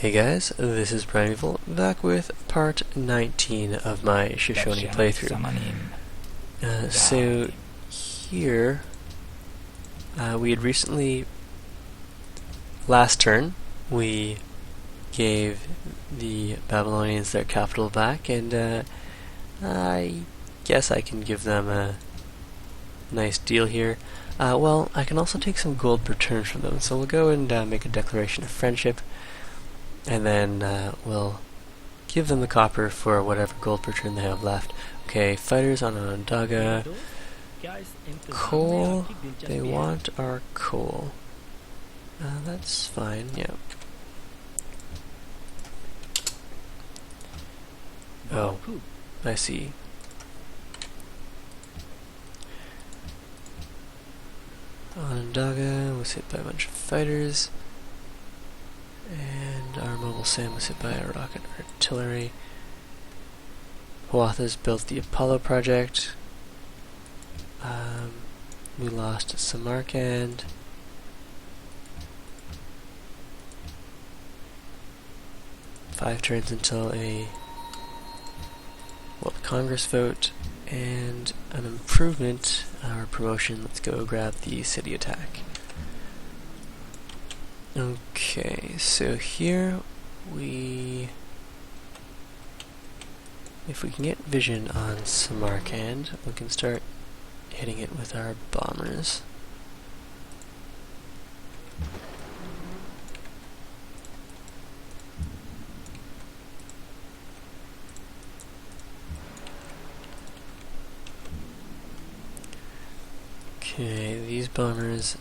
Hey guys, this is Primeval, back with part 19 of my Shoshone playthrough. So here, we had recently, last turn, we gave the Babylonians their capital back, and I guess I can give them a nice deal here. Well, I can also take some gold per turn from them, so we'll go and make a declaration of friendship. And then we'll give them the copper for whatever gold per turn they have left. Okay, fighters on Onondaga. Coal. They want our coal. That's fine, yeah. Oh, I see. Onondaga was hit by a bunch of fighters. And our mobile SAM was hit by a rocket artillery. Huatha's built the Apollo project. We lost Samarkand. Five turns until a World Congress vote and an improvement or promotion. Let's go grab the city attack. Okay, so here if we can get vision on Samarkand, we can start hitting it with our bombers. Okay, these bombers,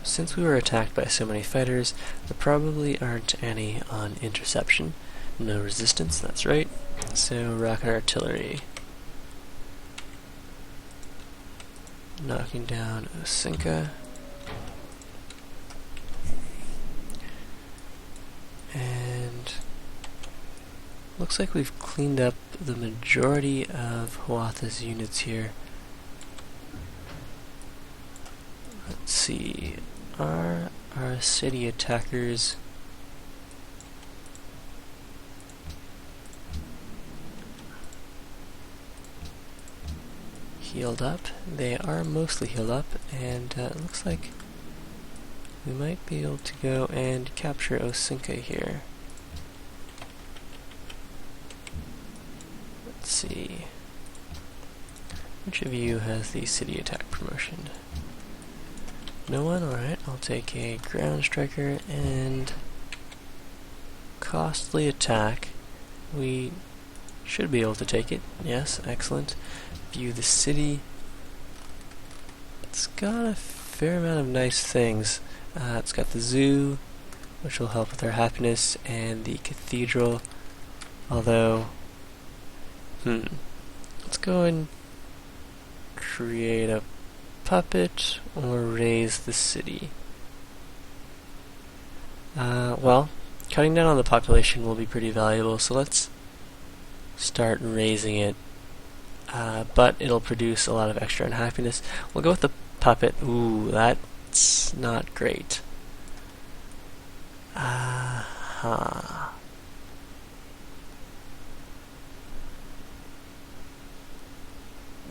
since we were attacked by so many fighters, there probably aren't any on interception. No resistance, that's right. So rocket artillery. Knocking down Osinka. And looks like we've cleaned up the majority of Huatha's units here. Let's see. Are our city attackers healed up? They are mostly healed up, and it looks like we might be able to go and capture Osinka here. Let's see. Which of you has the city attack promotion? No one? Alright, I'll take a ground striker and costly attack. We should be able to take it. Yes, excellent. View the city. It's got a fair amount of nice things. It's got the zoo, which will help with our happiness, and the cathedral. Although, let's go and create a puppet or raise the city. Well, cutting down on the population will be pretty valuable, so let's start raising it. But it'll produce a lot of extra unhappiness. We'll go with the puppet. Ooh, that's not great.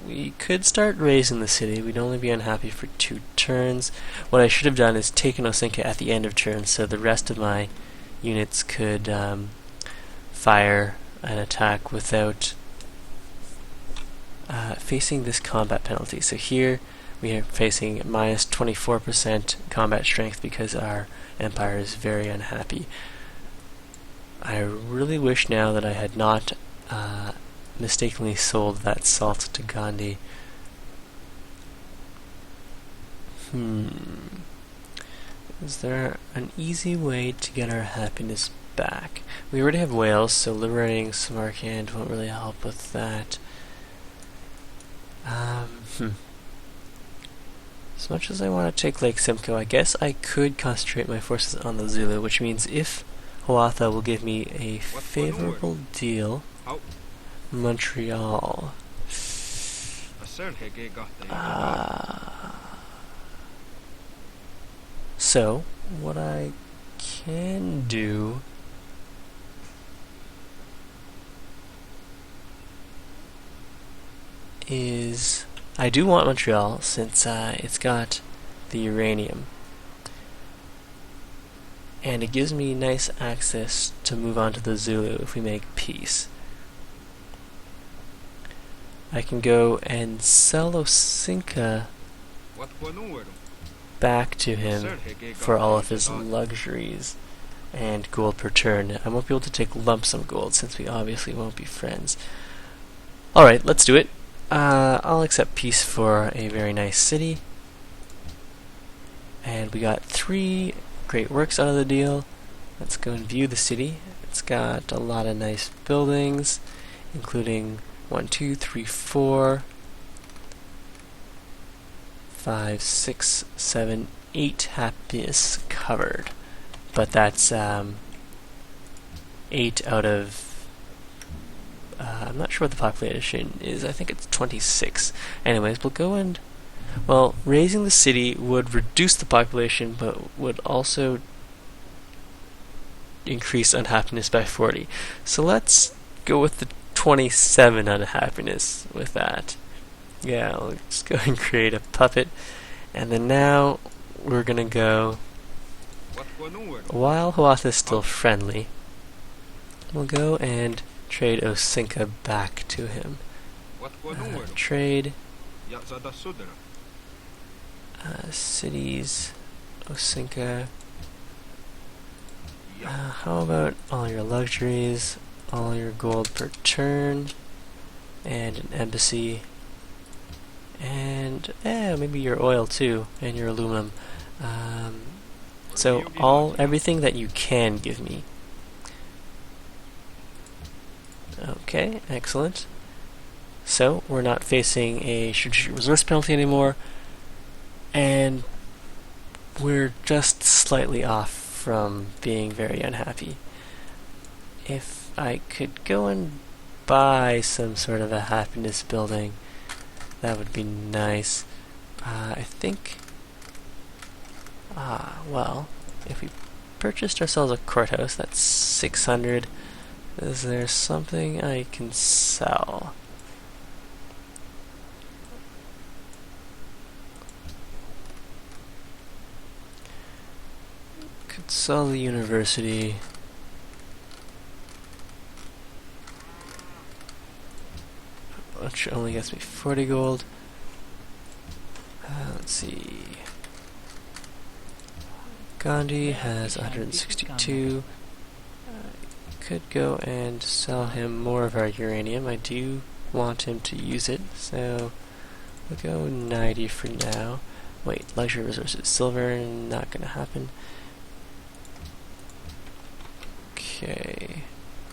We could start raising the city. We'd only be unhappy for 2 turns. What I should have done is taken Osinka at the end of turns, so the rest of my units could fire an attack without facing this combat penalty. So here we are facing minus 24% combat strength because our empire is very unhappy. I really wish now that I had not mistakenly sold that salt to Gandhi. Is there an easy way to get our happiness back? We already have Wales, so liberating Samarkand won't really help with that. As much as I want to take Lake Simcoe, I guess I could concentrate my forces on the Zulu, which means if Huatha will give me a favorable deal, Montreal. So, what I can do is, I do want Montreal since it's got the uranium, and it gives me nice access to move on to the Zulu if we make peace. I can go and sell Osinka back to him for all of his luxuries and gold per turn. I won't be able to take lump sum gold since we obviously won't be friends. Alright, let's do it. I'll accept peace for a very nice city. And we got 3 great works out of the deal. Let's go and view the city. It's got a lot of nice buildings, including 1, 2, 3, 4, 5, 6, 7, 8 happiness covered. But that's 8 out of I'm not sure what the population is. I think it's 26. Anyways, we'll go and, well, raising the city would reduce the population, but would also increase unhappiness by 40. So let's go with the 27 unhappiness with that. Yeah, I'll just go and create a puppet. And then now we're gonna go, while Huatha is still friendly, we'll go and trade Osinka back to him. Trade cities, Osinka. How about all your luxuries, all your gold per turn, and an embassy, and maybe your oil too, and your aluminum. So everything that you can give me. Okay, excellent. So we're not facing a strategic resource penalty anymore, and we're just slightly off from being very unhappy. If I could go and buy some sort of a happiness building, that would be nice. I think, well, if we purchased ourselves a courthouse, that's 600. Is there something I can sell? Could sell the university. Which only gets me 40 gold. Let's see. Gandhi has 162. Could go and sell him more of our uranium. I do want him to use it, so we'll go 90 for now. Wait, luxury resources. Silver, not gonna happen. Okay,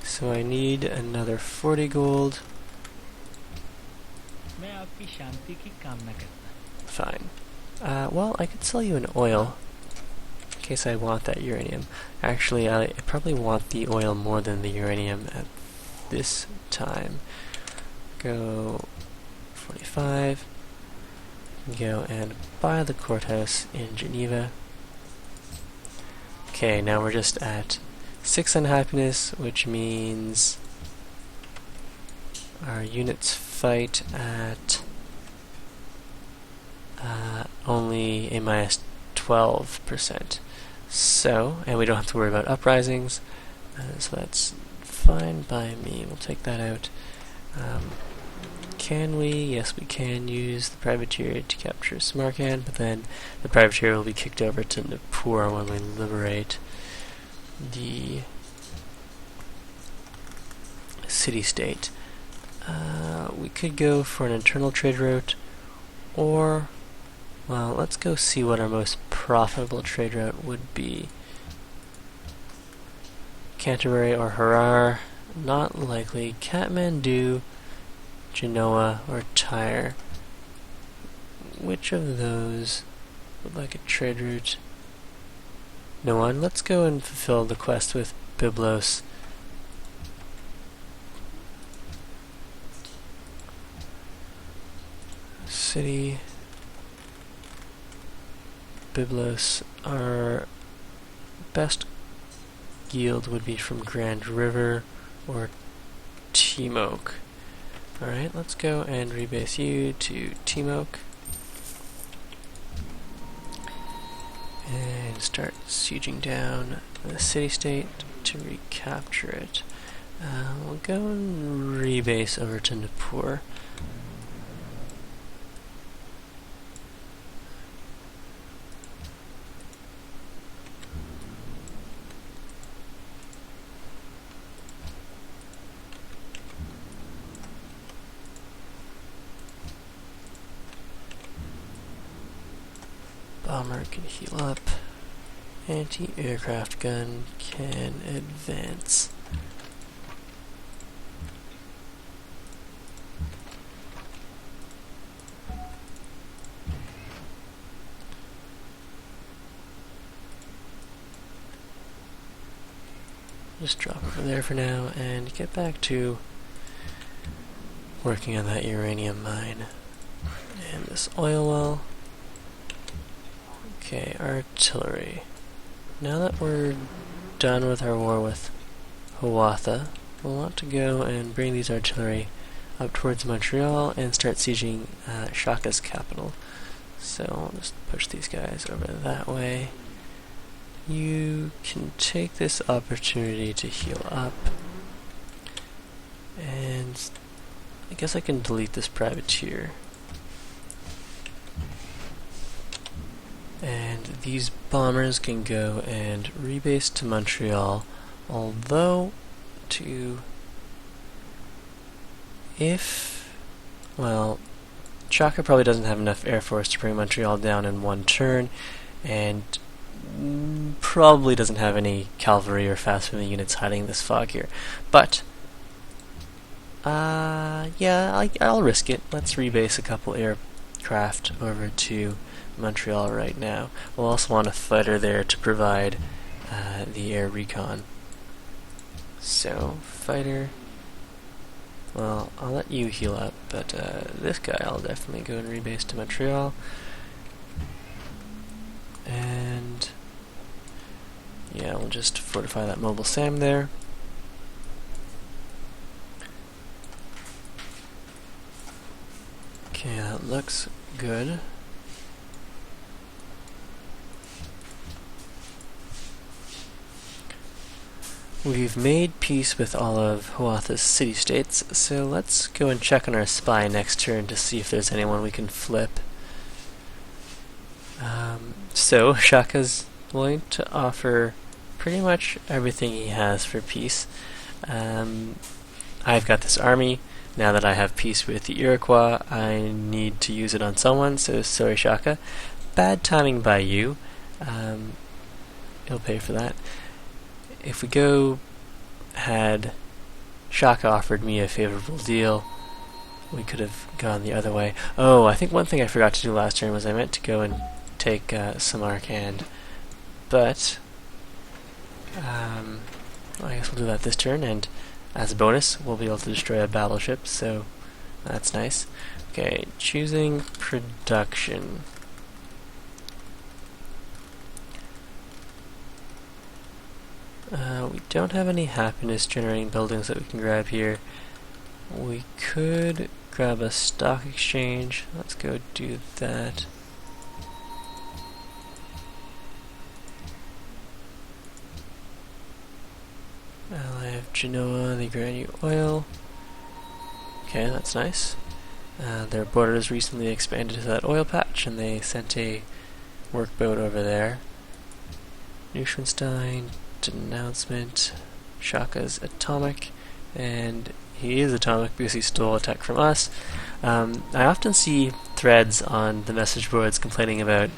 so I need another 40 gold. Fine. Well, I could sell you an oil in case I want that uranium. Actually, I probably want the oil more than the uranium at this time. Go 45. Go and buy the courthouse in Geneva. Okay, now we're just at 6 unhappiness, which means our units fight at only a minus 12%. So, and we don't have to worry about uprisings, so that's fine by me. We'll take that out. Can we? Yes, we can use the privateer to capture Samarkand, but then the privateer will be kicked over to Nippur when we liberate the city-state. We could go for an internal trade route, or, well, let's go see what our most profitable trade route would be. Canterbury or Harar, not likely. Kathmandu, Genoa, or Tyre. Which of those would like a trade route? No one. Let's go and fulfill the quest with Byblos. City, Byblos, our best yield would be from Grand River or Timok. Alright, let's go and rebase you to Timok. And start sieging down the city-state to recapture it. We'll go and rebase over to Nippur. Bomber can heal up. Anti-aircraft gun can advance. Just drop over there for now and get back to working on that uranium mine. And this oil well. Okay, artillery. Now that we're done with our war with Hiawatha, we'll want to go and bring these artillery up towards Montreal and start sieging Shaka's capital. So I'll just push these guys over that way. You can take this opportunity to heal up. And I guess I can delete this privateer. And these bombers can go and rebase to Montreal, although well, Shaka probably doesn't have enough air force to bring Montreal down in one turn, and probably doesn't have any cavalry or fast-moving units hiding in this fog here. But yeah, I'll risk it. Let's rebase a couple aircraft over to Montreal right now. We'll also want a fighter there to provide the air recon. So, fighter. Well, I'll let you heal up, but this guy I'll definitely go and rebase to Montreal. And yeah, we'll just fortify that mobile SAM there. Okay, that looks good. We've made peace with all of Hiawatha's city-states, so let's go and check on our spy next turn to see if there's anyone we can flip. So, Shaka's willing to offer pretty much everything he has for peace. I've got this army. Now that I have peace with the Iroquois, I need to use it on someone, so sorry Shaka. Bad timing by you. He'll pay for that. If we go, had Shaka offered me a favorable deal, we could have gone the other way. Oh, I think one thing I forgot to do last turn was I meant to go and take Samarkand, but I guess we'll do that this turn, and as a bonus, we'll be able to destroy a battleship, so that's nice. Okay, choosing production. We don't have any happiness generating buildings that we can grab here. We could grab a stock exchange. Let's go do that. I have Genoa, they grant you oil. Okay, that's nice. Their borders recently expanded to that oil patch, and they sent a workboat over there. Neuschwanstein, denouncement. Shaka's atomic, and he is atomic because he stole a tech from us. I often see threads on the message boards complaining about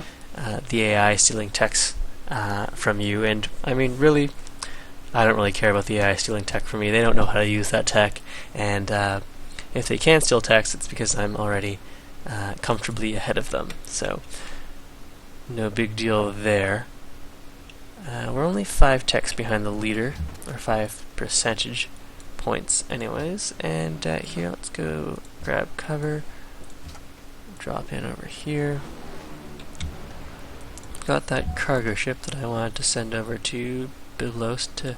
the AI stealing techs from you, and I mean, really, I don't really care about the AI stealing tech from me. They don't know how to use that tech, and if they can steal techs, it's because I'm already comfortably ahead of them, so no big deal there. We're only 5 techs behind the leader, or 5 percentage points anyways, and here, let's go grab cover, drop in over here. Got that cargo ship that I wanted to send over to Biblos to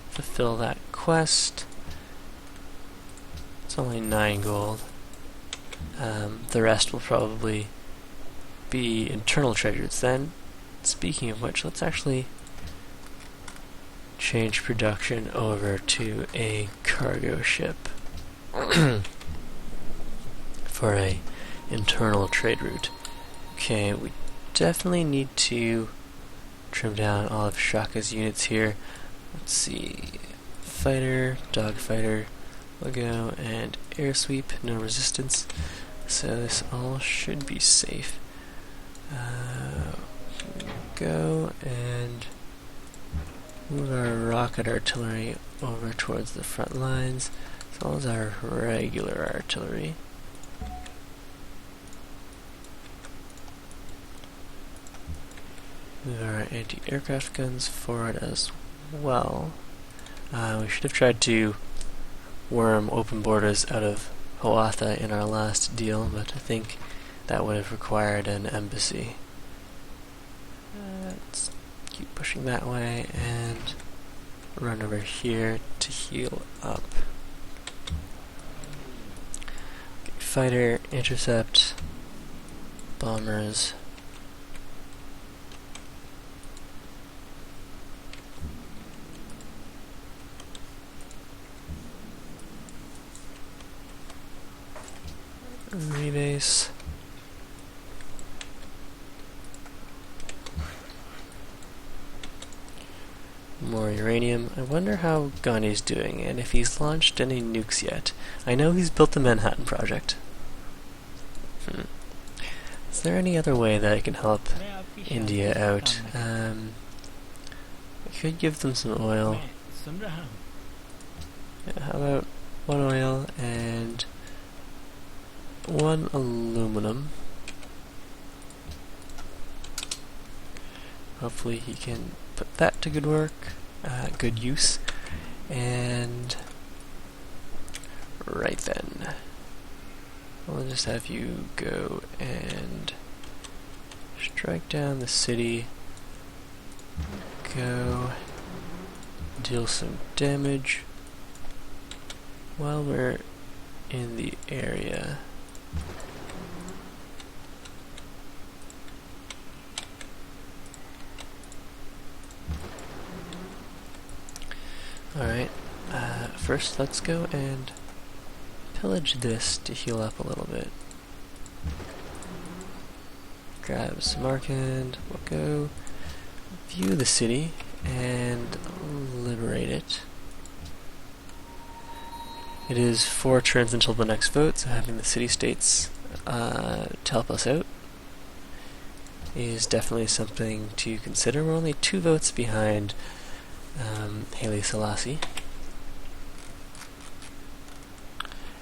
fulfill that quest. It's only 9 gold. The rest will probably be internal treasures then. Speaking of which, let's actually change production over to a cargo ship for a internal trade route. Okay, we definitely need to trim down all of Shaka's units here. Let's see, fighter, dogfighter, logo, and air sweep, no resistance. So this all should be safe. Go and move our rocket artillery over towards the front lines, as well as our regular artillery. Move our anti-aircraft guns forward as well. We should have tried to worm open borders out of Hoatha in our last deal, but I think that would have required an embassy. Let's keep pushing that way and run over here to heal up. Okay, fighter, intercept, bombers. Rebase. More uranium. I wonder how Gandhi's doing and if he's launched any nukes yet. I know he's built the Manhattan Project. Is there any other way that I can help India out? I could give them some oil. Yeah, how about 1 oil and 1 aluminum. Hopefully he can put that to good work, good use. And right then, I'll just have you go and strike down the city. Go deal some damage while we're in the area. Alright, first let's go and pillage this to heal up a little bit. Grab some Samarkand, we'll go view the city and liberate it. It is 4 turns until the next vote, so having the city-states to help us out is definitely something to consider. We're only 2 votes behind Haile Selassie.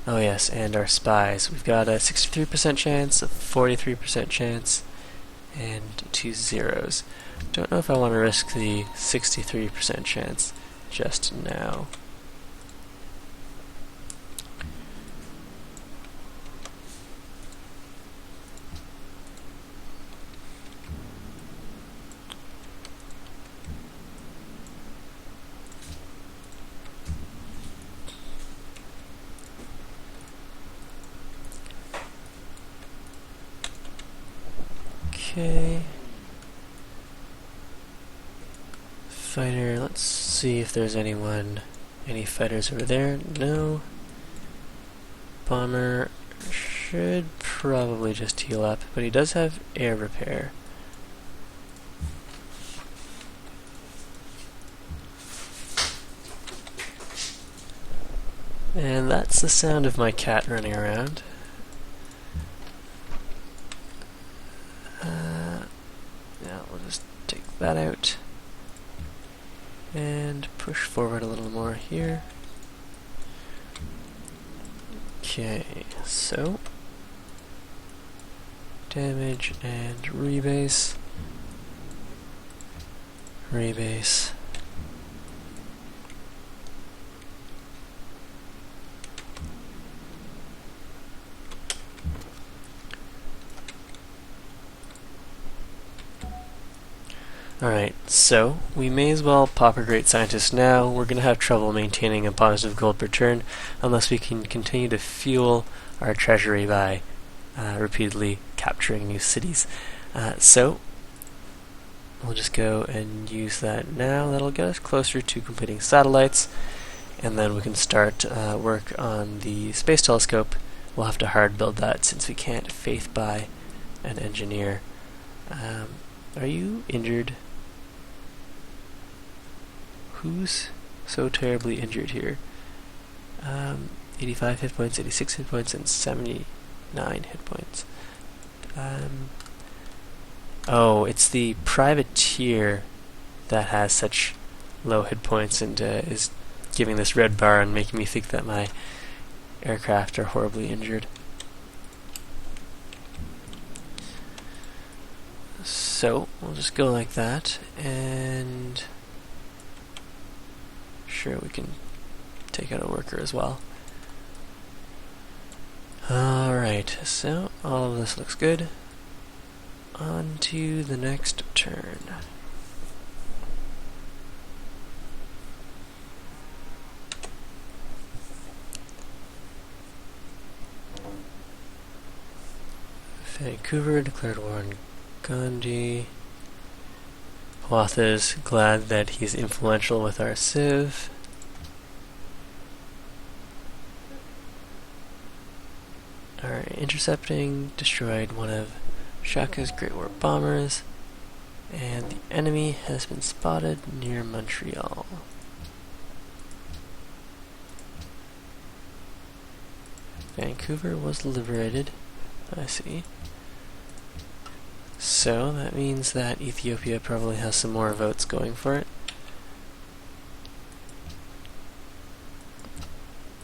Oh yes, and our spies. We've got a 63% chance, a 43% chance, and 2 zeros. Don't know if I want to risk the 63% chance just now. Okay. Fighter, let's see if there's any fighters over there. No. Bomber should probably just heal up, but he does have air repair. And that's the sound of my cat running around. Now we'll just take that out and push forward a little more here. Okay, so damage and rebase. Rebase. Alright, so we may as well pop a Great Scientist now. We're going to have trouble maintaining a positive gold per turn unless we can continue to fuel our treasury by repeatedly capturing new cities. So we'll just go and use that now. That'll get us closer to completing satellites, and then we can start work on the space telescope. We'll have to hard build that since we can't faith buy an engineer. Are you injured? Who's so terribly injured here? 85 hit points, 86 hit points, and 79 hit points. Oh, it's the privateer that has such low hit points and is giving this red bar and making me think that my aircraft are horribly injured. So we'll just go like that, and sure, we can take out a worker as well. Alright, so all of this looks good. On to the next turn. Vancouver declared war on Gandhi. Hoth is glad that he's influential with our civ. Alright, intercepting destroyed one of Shaka's Great War bombers, and the enemy has been spotted near Montreal. Vancouver was liberated, I see. So that means that Ethiopia probably has some more votes going for it.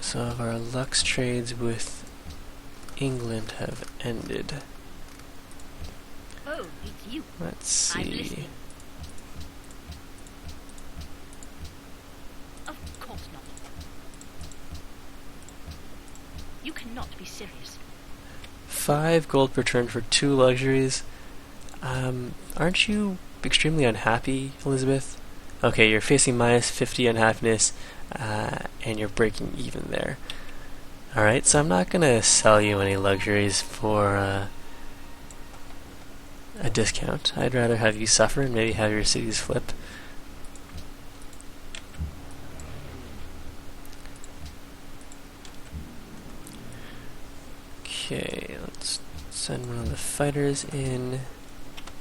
Some of our Lux trades with England have ended. Oh, it's you. Let's see. I'm listening. Of course not. You cannot be serious. 5 gold per turn for 2 luxuries. Aren't you extremely unhappy, Elizabeth? Okay, you're facing minus 50 unhappiness, and you're breaking even there. Alright, so I'm not gonna sell you any luxuries for a discount. I'd rather have you suffer and maybe have your cities flip. Okay, let's send one of the fighters in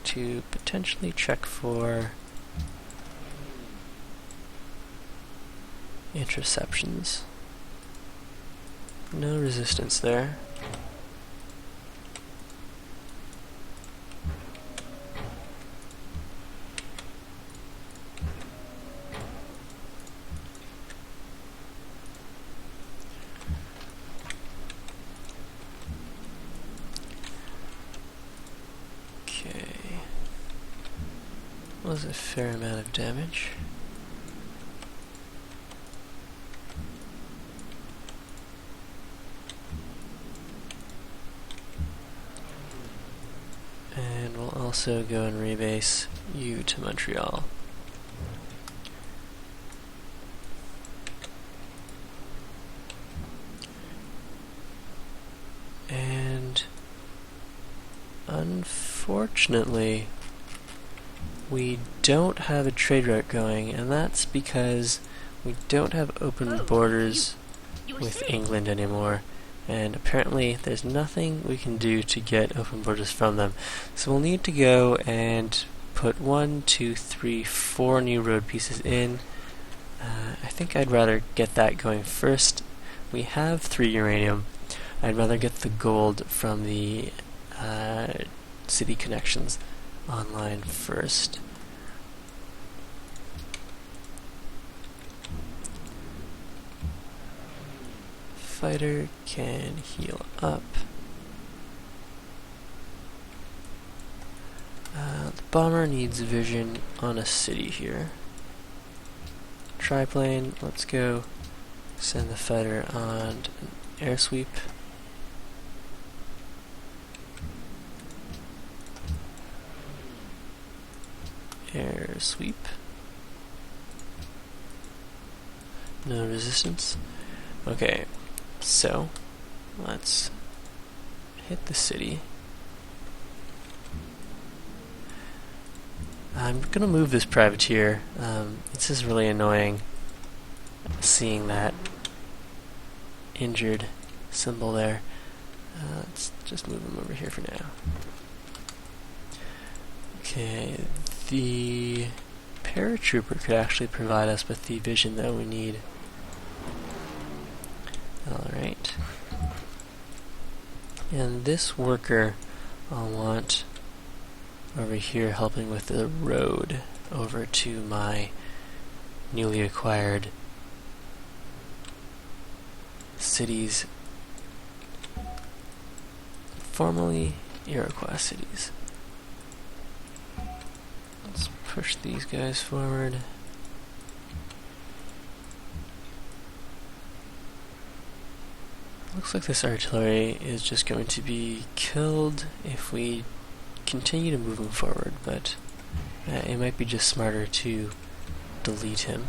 to potentially check for interceptions. No resistance there. Was a fair amount of damage. And we'll also go and rebase you to Montreal. And unfortunately, we don't have a trade route going, and that's because we don't have open borders with England anymore, and apparently there's nothing we can do to get open borders from them. So we'll need to go and put 1, 2, 3, 4 new road pieces in. I think I'd rather get that going first. We have 3 uranium. I'd rather get the gold from the city connections online first. Fighter can heal up. The bomber needs vision on a city here. Triplane, let's go send the fighter on an air sweep. Air sweep. No resistance. Okay, so let's hit the city. I'm gonna move this privateer. This is really annoying, seeing that injured symbol there. Let's just move him over here for now. Okay, the paratrooper could actually provide us with the vision that we need. Alright. And this worker I'll want over here helping with the road over to my newly acquired cities, formerly Iroquois cities. Let's push these guys forward. Looks like this artillery is just going to be killed if we continue to move him forward, but it might be just smarter to delete him.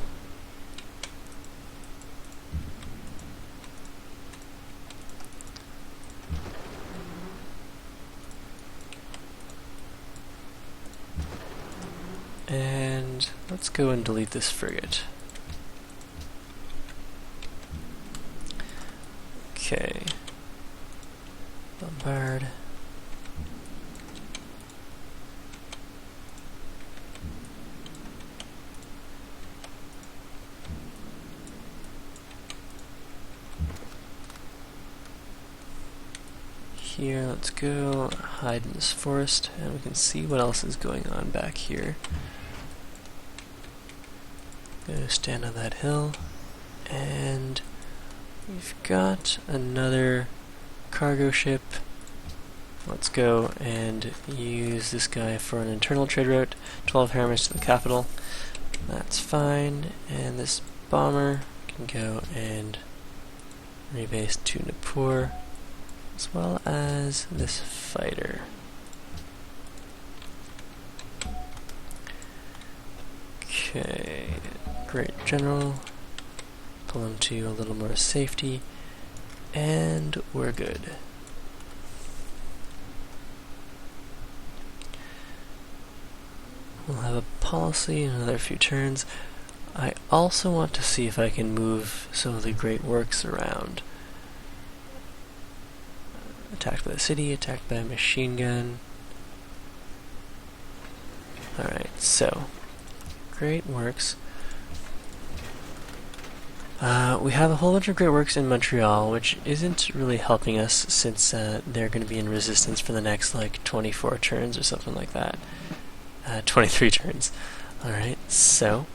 And let's go and delete this frigate. Okay. Bombard. Here, let's go hide in this forest, and we can see what else is going on back here. Go stand on that hill, and we've got another cargo ship. Let's go and use this guy for an internal trade route, 12 hammers to the capital. That's fine, and this bomber can go and rebase to Nippur, as well as this fighter. Okay, great general. Pull him to a little more safety, and we're good. We'll have a policy in another few turns. I also want to see if I can move some of the great works around. Attacked by the city, attacked by a machine gun. Alright, so great works. We have a whole bunch of great works in Montreal, which isn't really helping us since they're going to be in resistance for the next like 24 turns or something like that. 23 turns. Alright, so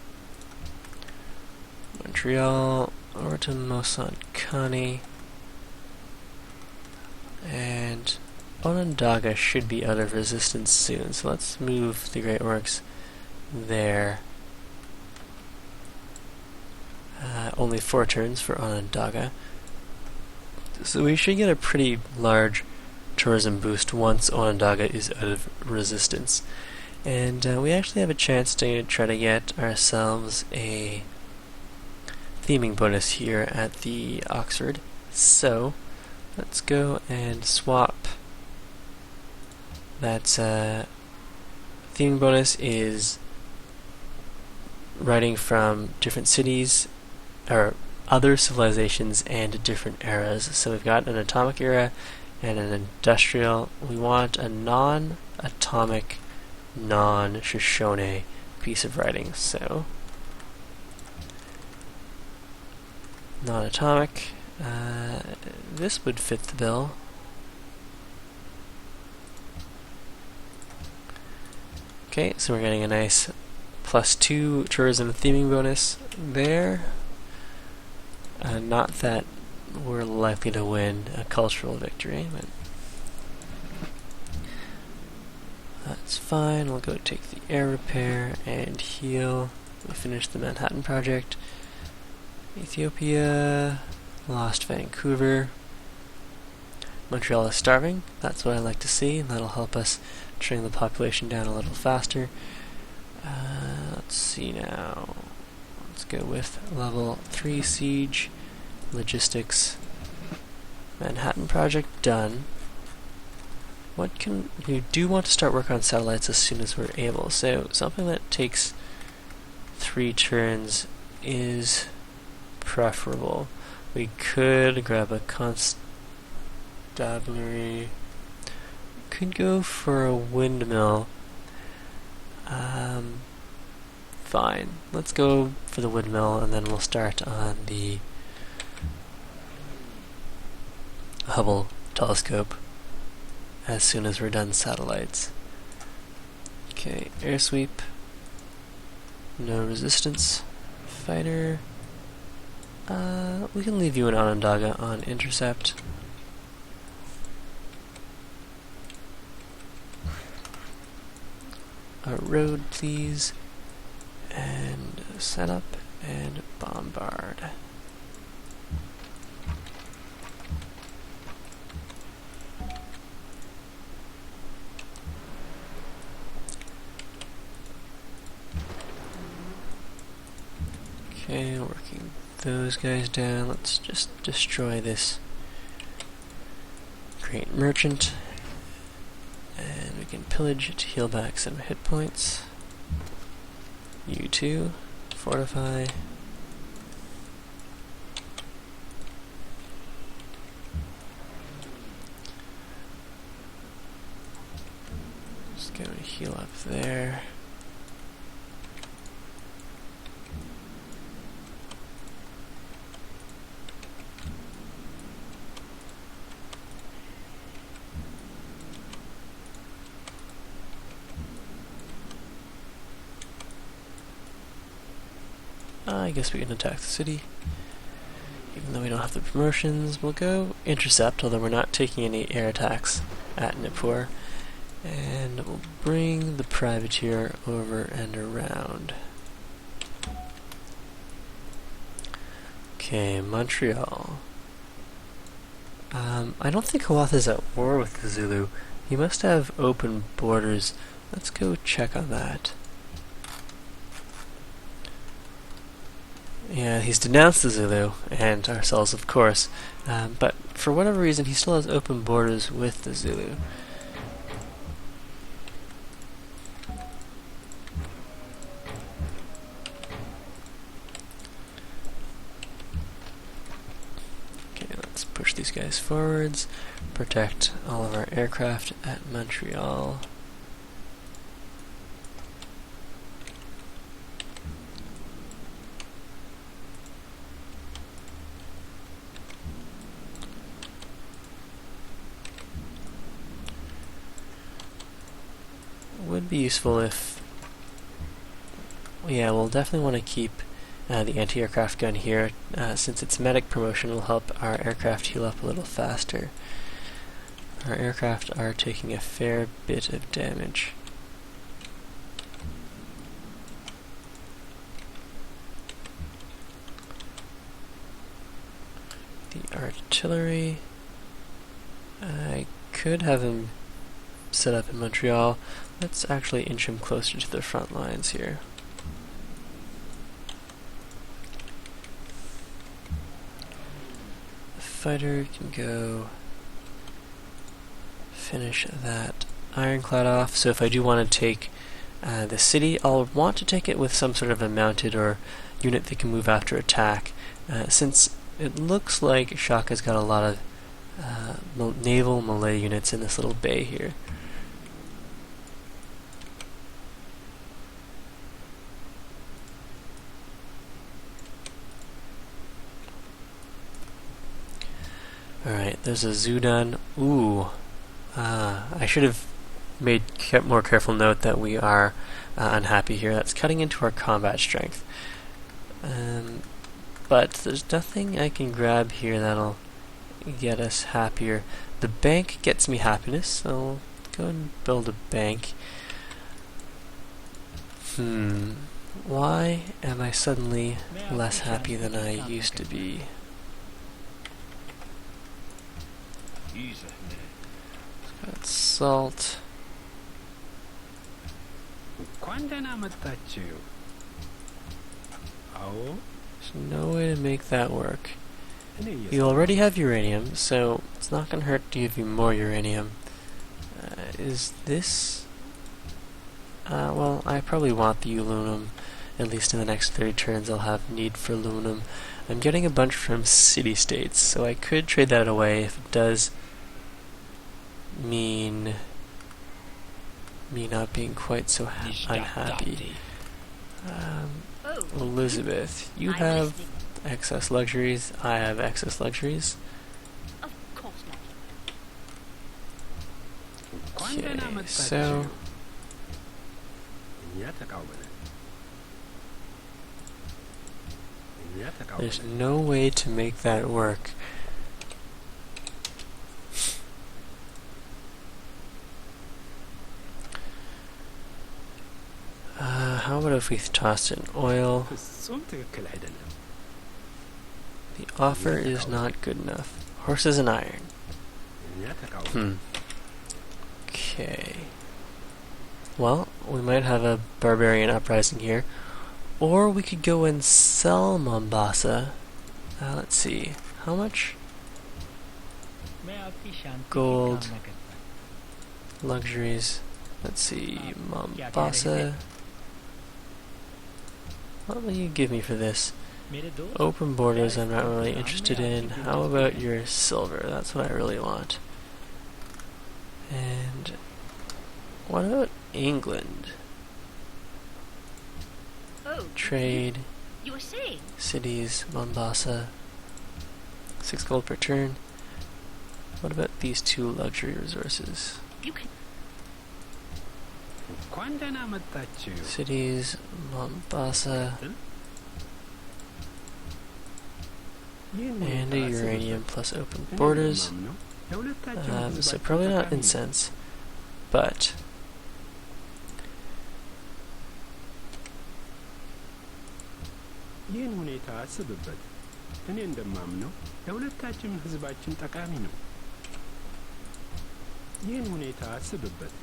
Montreal over to Mosankani, and Onondaga should be out of resistance soon, so let's move the great works there. Only 4 turns for Onondaga. So we should get a pretty large tourism boost once Onondaga is out of resistance. And we actually have a chance to try to get ourselves a theming bonus here at the Oxford. So let's go and swap. That's theming bonus is writing from different cities or other civilizations and different eras. So we've got an atomic era and an industrial. We want a non-atomic, non-Shoshone piece of writing. So non-atomic. This would fit the bill. Okay, so we're getting a nice +2 tourism theming bonus there. Not that we're likely to win a cultural victory, but that's fine. We'll go take the air repair and heal. We finished the Manhattan Project. Ethiopia lost Vancouver. Montreal is starving. That's what I like to see, and that'll help us bring the population down a little faster. Let's see now. Let's go with level 3 siege, logistics, Manhattan project done. We do want to start work on satellites as soon as we're able, so something that takes 3 turns is preferable. We could grab a constabulary, could go for a windmill. Fine, let's go for the windmill and then we'll start on the Hubble telescope as soon as we're done satellites. Okay, air sweep, no resistance, fighter, we can leave you in Onondaga on intercept. A road please, and set up and bombard. Okay, working those guys down. Let's just destroy this great merchant. And we can pillage to heal back some hit points. You too. Fortify. Just go and heal up there. I guess we can attack the city. Even though we don't have the promotions, we'll go intercept, although we're not taking any air attacks at Nippur. And we'll bring the privateer over and around. Okay, Montreal. I don't think Hawth is at war with the Zulu. He must have open borders. Let's go check on that. Yeah, he's denounced the Zulu, and ourselves of course, but for whatever reason he still has open borders with the Zulu. Okay, let's push these guys forwards, protect all of our aircraft at Montreal. Would be useful if... Yeah, we'll definitely want to keep the anti-aircraft gun here, since its medic promotion will help our aircraft heal up a little faster. Our aircraft are taking a fair bit of damage. The artillery... I could have him set up in Montreal. Let's actually inch him closer to the front lines here. The fighter can go finish that ironclad off. So if I do want to take the city, I'll want to take it with some sort of a mounted or unit that can move after attack, since it looks like Shaka's got a lot of naval Malay units in this little bay here. Alright, there's a Zudan. Ooh. I should have kept more careful note that we are unhappy here. That's cutting into our combat strength. But there's nothing I can grab here that'll get us happier. The bank gets me happiness, so I'll go and build a bank. Why am I suddenly less happy than I used to be? Got salt. There's no way to make that work. You already have uranium, so it's not going to hurt to give you more uranium. Is this... well, I probably want the aluminum. At least in the next 30 turns I'll have need for aluminum. I'm getting a bunch from city-states, so I could trade that away if it does mean me not being quite so unhappy. Elizabeth, you have excess luxuries, I have excess luxuries. Of course not. Okay, so... there's no way to make that work. How about if we tossed in oil? The offer is not good enough. Horses and iron. Okay. Well, we might have a barbarian uprising here. Or we could go and sell Mombasa. Let's see. How much? Gold. Luxuries. Let's see. Mombasa. What will you give me for this? Open borders I'm not really interested in. How about your silver? That's what I really want. And what about England? Trade. You were saying? Cities, Mombasa. 6 gold per turn. What about these 2 luxury resources? You can. Cities, Mombasa. And a uranium plus open borders. So probably not incense, but ይህን ሁኔታ አስብበት። እኔ እንደማምነው ለሁለታችንም ህዝባችን ጠቃሚ ነው። ይህን ሁኔታ አስብበት።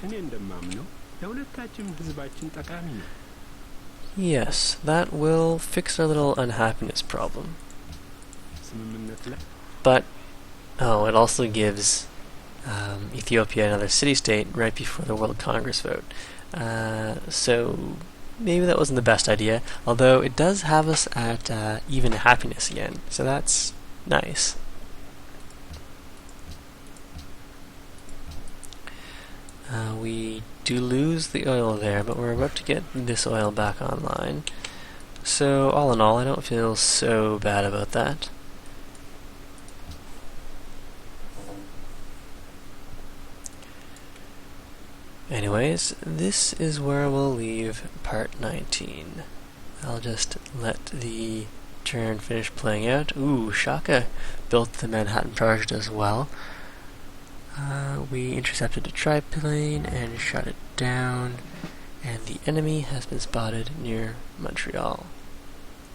እኔ እንደማምነው ለሁለታችንም ህዝባችን ጠቃሚ ነው። Yes, that will fix our little unhappiness problem. ስምምነት ላይ But oh, it also gives Ethiopia another city-state right before the World Congress vote. So maybe that wasn't the best idea, although it does have us at even happiness again, so that's nice. We do lose the oil there, but we're about to get this oil back online. So all in all, I don't feel so bad about that. Anyways, this is where we'll leave part 19. I'll just let the turn finish playing out. Ooh, Shaka built the Manhattan Project as well. We intercepted a triplane and shot it down, and the enemy has been spotted near Montreal.